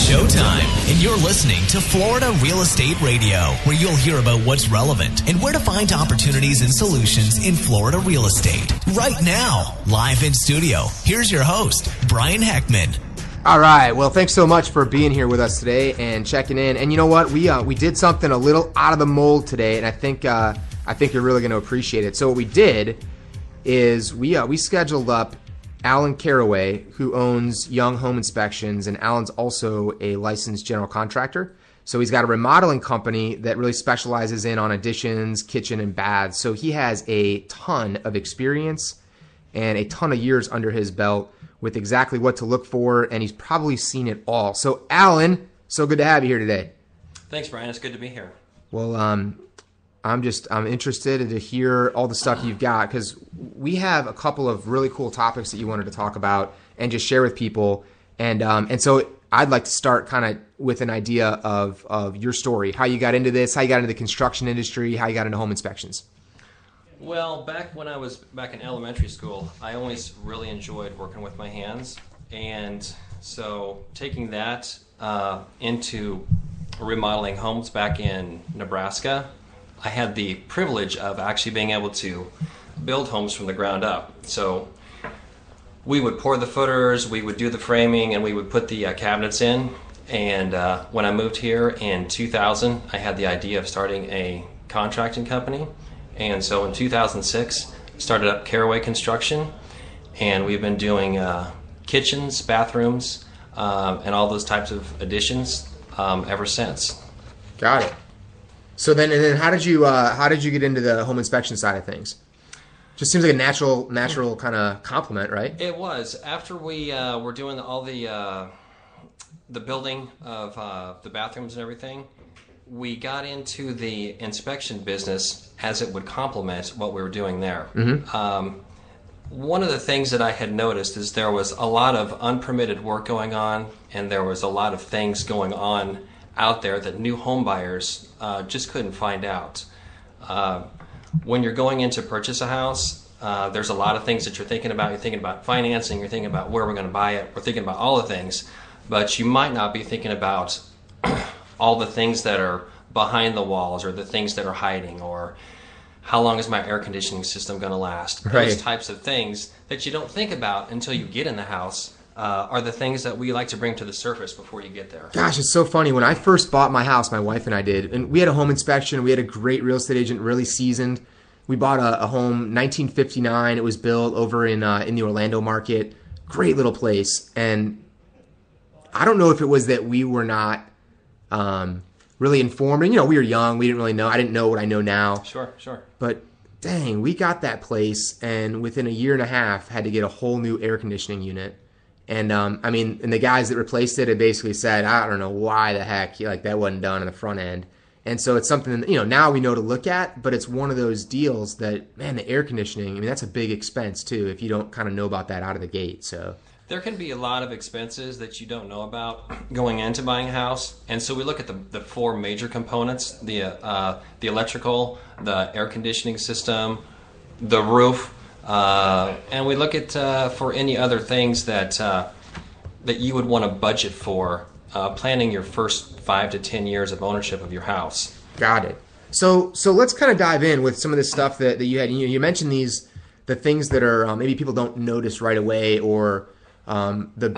showtime, and you're listening to Florida Real Estate Radio, where you'll hear about what's relevant and where to find opportunities and solutions in Florida real estate. Right now, live in studio, here's your host, Brian Heckman. All right. Well, thanks so much for being here with us today and checking in. And you know what? We did something a little out of the mold today, and I think you're really going to appreciate it. So what we did is we scheduled up Alan Caraway, who owns Young Home Inspections, and Alan's also a licensed general contractor. So he's got a remodeling company that really specializes on additions, kitchen, and baths. So he has a ton of experience and a ton of years under his belt with exactly what to look for, and he's probably seen it all. So Alan, so good to have you here today. Thanks, Brian. It's good to be here. Well, I'm interested to hear all the stuff you've got, because we have a couple of really cool topics that you wanted to talk about and just share with people. And so I'd like to start kind of with an idea of your story, how you got into this, how you got into the construction industry, how you got into home inspections. Well, back when I was back in elementary school, I always really enjoyed working with my hands. And so taking that into remodeling homes back in Nebraska, I had the privilege of actually being able to build homes from the ground up. So we would pour the footers, we would do the framing, and we would put the cabinets in. And when I moved here in 2000, I had the idea of starting a contracting company. And so in 2006, started up Caraway Construction, and we've been doing kitchens, bathrooms, and all those types of additions ever since. Got it. So then how did you get into the home inspection side of things? Just seems like a natural kind of compliment, right? It was. After we were doing all the building of the bathrooms and everything, we got into the inspection business as it would complement what we were doing there. Mm-hmm. One of the things that I had noticed is there was a lot of unpermitted work going on, and there was a lot of things going on out there that new home buyers just couldn't find out. When you're going in to purchase a house, there's a lot of things that you're thinking about. You're thinking about financing, you're thinking about where we're going to buy it, we're thinking about all the things, but you might not be thinking about all the things that are behind the walls, or the things that are hiding, or how long is my air conditioning system going to last. Right. Those types of things that you don't think about until you get in the house are the things that we like to bring to the surface before you get there. Gosh, it's so funny. When I first bought my house, my wife and I did, and we had a home inspection. We had a great real estate agent, really seasoned. We bought a home, 1959. It was built over in the Orlando market. Great little place. And I don't know if it was that we were not really informed. And, we were young. We didn't really know. I didn't know what I know now. Sure. But dang, we got that place, and within a year and a half, had to get a whole new air conditioning unit. And and the guys that replaced it had basically said, I don't know why the heck that wasn't done on the front end. And so it's something that, now we know to look at, but it's one of those deals that, man, the air conditioning, that's a big expense too if you don't kind of know about that out of the gate. So there can be a lot of expenses that you don't know about going into buying a house. And so we look at the four major components: the electrical, the air conditioning system, the roof, and we look at for any other things that you would want to budget for planning your first 5 to 10 years of ownership of your house. Got it. So let's kind of dive in with some of the stuff that you had. You mentioned the things that are maybe people don't notice right away, or the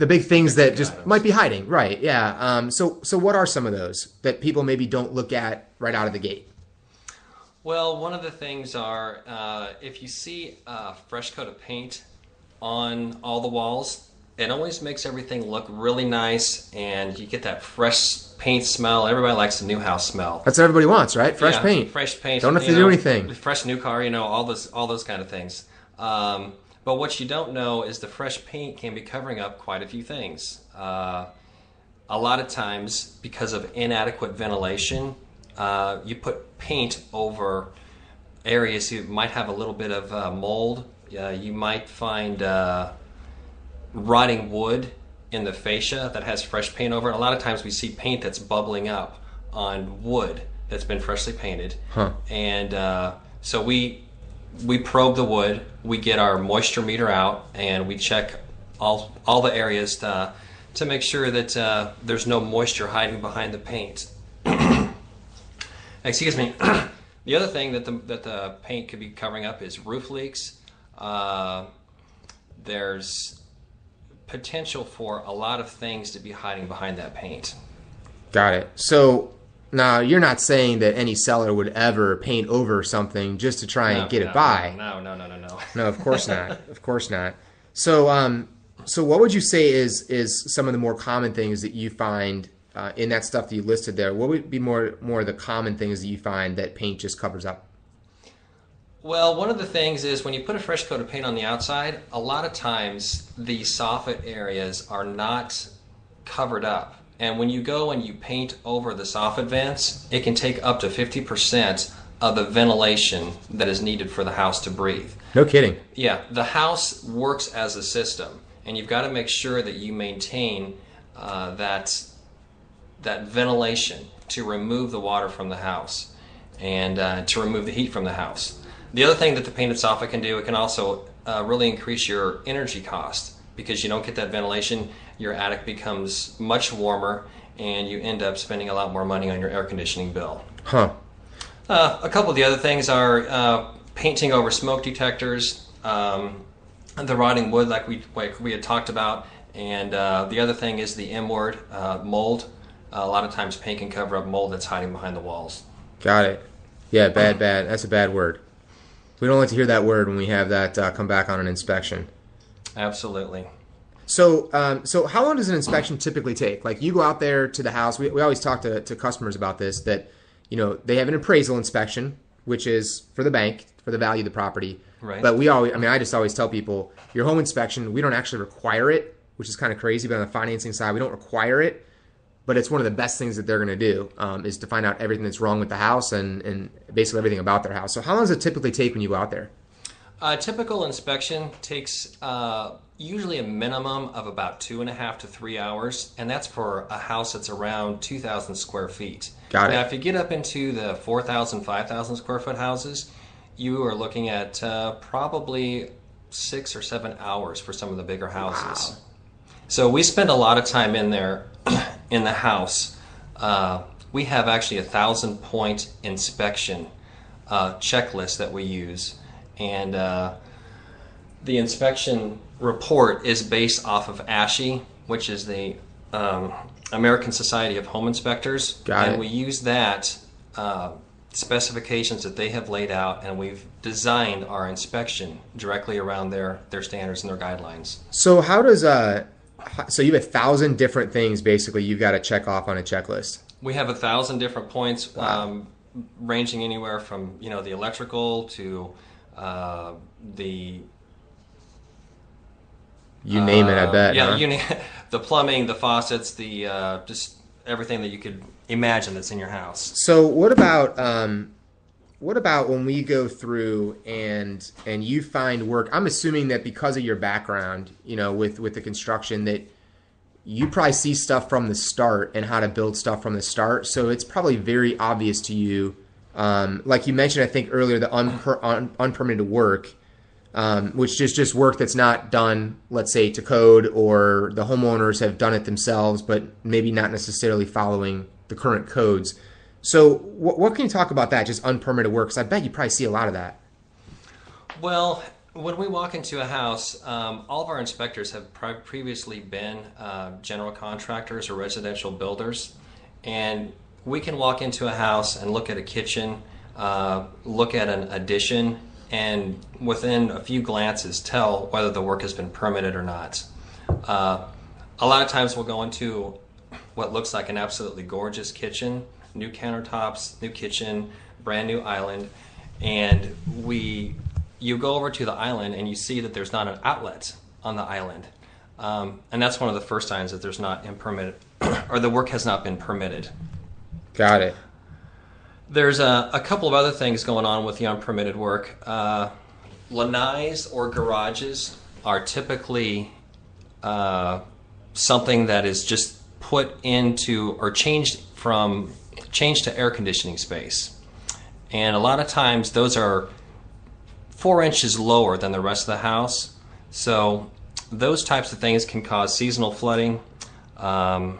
big things that just might be hiding. Right. Yeah. So what are some of those that people maybe don't look at right out of the gate? Well, one of the things are if you see a fresh coat of paint on all the walls, it always makes everything look really nice, and you get that fresh paint smell. Everybody likes a new house smell. That's what everybody wants, right? Fresh paint. Fresh paint. Don't have to do anything. Fresh new car, all those kind of things. But what you don't know is the fresh paint can be covering up quite a few things. A lot of times, because of inadequate ventilation, you put paint over areas you might have a little bit of mold. You might find rotting wood in the fascia that has fresh paint over it. A lot of times we see paint that's bubbling up on wood that's been freshly painted. And so we probe the wood, we get our moisture meter out, and we check all the areas to make sure that there's no moisture hiding behind the paint. Excuse me. The other thing that the paint could be covering up is roof leaks. There's potential for a lot of things to be hiding behind that paint. Got it. So now you're not saying that any seller would ever paint over something just to try and get it by. No. No, of course not. Of course not. So, so what would you say is some of the more common things that you find in that stuff that you listed there? What would be more of the common things that you find that paint just covers up? Well, one of the things is when you put a fresh coat of paint on the outside, a lot of times the soffit areas are not covered up. And when you go and you paint over the soffit vents, it can take up to 50% of the ventilation that is needed for the house to breathe. No kidding. Yeah, the house works as a system, and you've got to make sure that you maintain that ventilation to remove the water from the house and to remove the heat from the house. The other thing that the painted soffit can do, it can also really increase your energy cost, because you don't get that ventilation. Your attic becomes much warmer, and you end up spending a lot more money on your air conditioning bill. Huh. A couple of the other things are painting over smoke detectors, the rotting wood like we had talked about, and the other thing is the M-word, mold. A lot of times paint can cover up mold that's hiding behind the walls. Got it. Yeah, bad. That's a bad word. We don't like to hear that word when we have that come back on an inspection. Absolutely. So how long does an inspection typically take? Like, you go out there to the house. We always talk to customers about this, that, you know, they have an appraisal inspection, which is for the bank, for the value of the property. Right. But I just always tell people, your home inspection, we don't actually require it, which is kind of crazy. But on the financing side, we don't require it. But it's one of the best things that they're going to do, is to find out everything that's wrong with the house and basically everything about their house. So how long does it typically take when you go out there? A typical inspection takes usually a minimum of about 2.5 to 3 hours, and that's for a house that's around 2,000 square feet. Got it. Now, if you get up into the 4,000, 5,000 square foot houses, you are looking at probably 6 or 7 hours for some of the bigger houses. Wow. So we spend a lot of time in there in the house. We have actually a 1,000-point inspection checklist that we use. And the inspection report is based off of ASHI, which is the American Society of Home Inspectors. Got it. And we use that specifications that they have laid out, and we've designed our inspection directly around their standards and their guidelines. So how does so you have 1,000 different things basically you've got to check off on a checklist? We have 1,000 different points. Wow. Ranging anywhere from the electrical to the you name it, I bet. Yeah, huh? The plumbing, the faucets, the just everything that you could imagine that's in your house. So what about when we go through and you find work? I'm assuming that because of your background, with the construction, that you probably see stuff from the start and how to build stuff from the start. So it's probably very obvious to you. Like you mentioned, I think earlier, the unpermitted work, which is just work that's not done, let's say, to code, or the homeowners have done it themselves, but maybe not necessarily following the current codes. So what can you talk about that, just unpermitted work? Because I bet you probably see a lot of that. Well, when we walk into a house, all of our inspectors have previously been general contractors or residential builders, and we can walk into a house and look at a kitchen, look at an addition, and within a few glances tell whether the work has been permitted or not. A lot of times we'll go into what looks like an absolutely gorgeous kitchen, new countertops, new kitchen, brand new island, and you go over to the island and you see that there's not an outlet on the island. And that's one of the first signs that there's not permitted, or the work has not been permitted. Got it. There's a couple of other things going on with the unpermitted work. Lanais or garages are typically something that is just put into or changed to air conditioning space. And a lot of times those are 4 inches lower than the rest of the house. So those types of things can cause seasonal flooding. They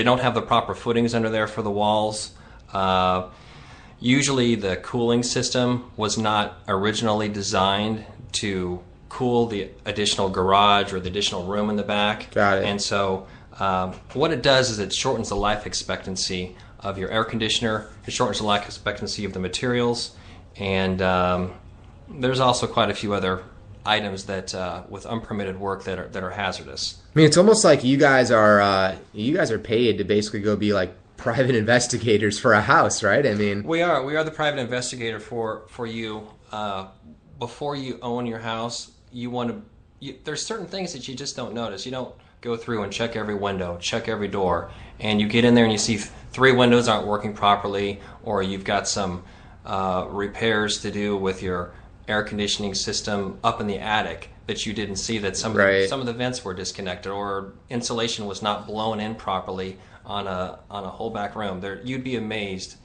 don't have the proper footings under there for the walls. Usually the cooling system was not originally designed to cool the additional garage or the additional room in the back. Got it. And so what it does is it shortens the life expectancy of your air conditioner. It shortens the life expectancy of the materials. And there's also quite a few other items that with unpermitted work that are hazardous. I mean, it's almost like you guys are paid to basically go be like private investigators for a house, right? I mean, we are the private investigator for you. Before you own your house, there's certain things that you just don't notice. You don't go through and check every window, check every door, and you get in there and you see 3 windows aren't working properly, or you've got some repairs to do with your air conditioning system up in the attic that you didn't see, that some of the vents were disconnected, or insulation was not blown in properly on a whole back room. You'd be amazed,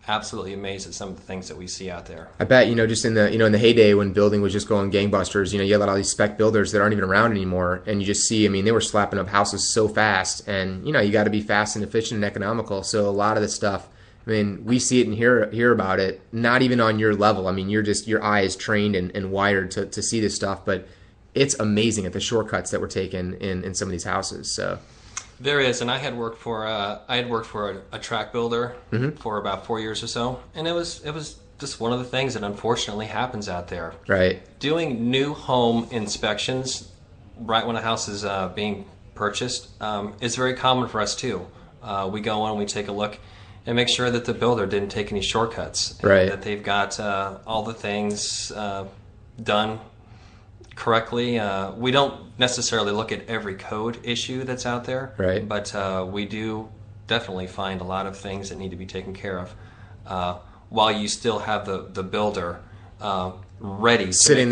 absolutely amazed at some of the things that we see out there. I bet, just in the heyday when building was just going gangbusters, you had all these spec builders that aren't even around anymore, and you just see, they were slapping up houses so fast, and you got to be fast and efficient and economical. So a lot of this stuff, we see it and hear about it, not even on your level. Your eye is trained and wired to see this stuff, but it's amazing at the shortcuts that were taken in some of these houses. So there is, and I had worked for a track builder for about 4 years or so, and it was just one of the things that unfortunately happens out there. Right. Doing new home inspections right when a house is being purchased is very common for us too. We go in and we take a look and make sure that the builder didn't take any shortcuts. Right. That they've got all the things done correctly. We don't necessarily look at every code issue that's out there. Right. But we do definitely find a lot of things that need to be taken care of while you still have the builder ready to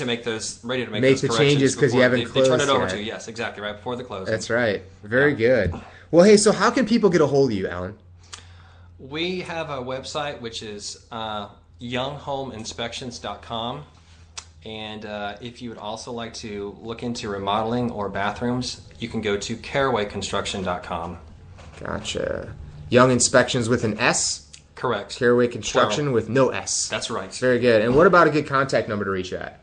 make those the changes because you haven't closed. They turn it over to you. Yes, exactly, right before the closing. That's right. Very good. Well, hey, so how can people get a hold of you, Alan? We have a website which is younghomeinspections.com, and if you would also like to look into remodeling or bathrooms, you can go to carawayconstruction.com. Gotcha. Young Inspections with an S? Correct. Caraway Construction Plural. with no S. That's right. Very good. And what about a good contact number to reach you at?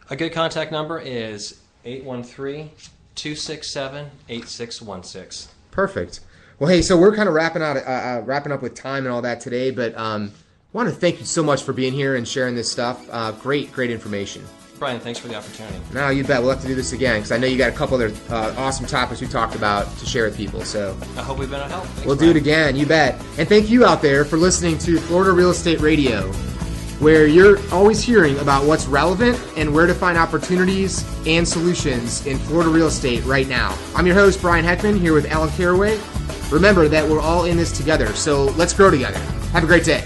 A good contact number is 813-267-8616. Perfect. Well, hey, so we're kind of wrapping up with time and all that today, but I want to thank you so much for being here and sharing this stuff. Great information. Brian, thanks for the opportunity. No, you bet. We'll have to do this again because I know you got a couple other awesome topics we talked about to share with people. So I hope we've been of help. Thanks, we'll Brian. do it again. You bet. And thank you out there for listening to Florida Real Estate Radio, where you're always hearing about what's relevant and where to find opportunities and solutions in Florida real estate right now. I'm your host, Brian Heckman, here with Alan Caraway. Remember that we're all in this together, so let's grow together. Have a great day.